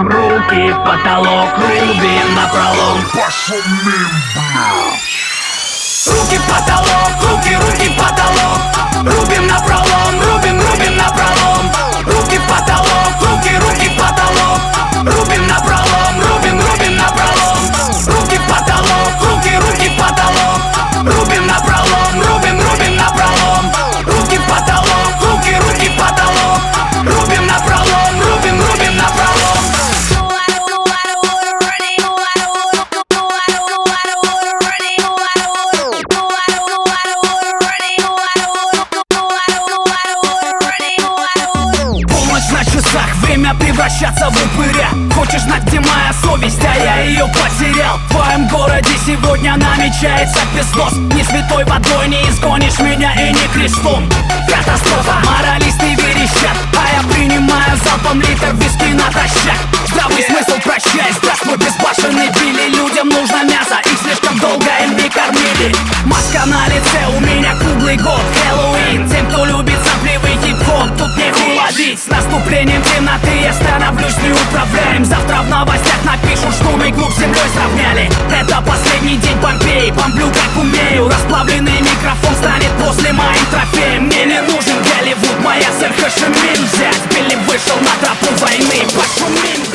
Руки в потолок, рубим напролом. Пошел мимо, блядь. Руки в потолок, руки в потолок. Рубим напролом, рубим напролом. Руки в потолок, руки в потолок. Рубим напролом, рубим напролом. Руки в потолок, руки в потолок. Рубим напролом, рубим напролом. Руки в потолок, руки в потолок. Рубим напролом, рубим напролом. Время превращаться в упыря. Хочешь знать, где моя совесть, а я ее потерял. В твоем городе сегодня намечается пиздос. Ни святой водой не изгонишь меня и не крестом. Катастрофа, моралисты верещат, а я принимаю залпом литр виски натощак. Здравый смысл прощай, здравствуй, безбашенный Билли. Людям нужно мясо, их слишком долго ими кормили. Маска на лице, у меня круглый год, Хэллоуин. Тем, кто любит сопливый хип-хоп, тут нехуй ловить. С наступлением темноты я становлюсь неуправляем. Завтра в новостях напишут, что мы клуб с землей сравняли. Это последний день Помпеи, бомблю как умею. Расплавленный микрофон станет после моим трофеем. Мне не нужен Голливуд, моя цель хэшемин взять. Билли вышел на тропу войны, пошумим.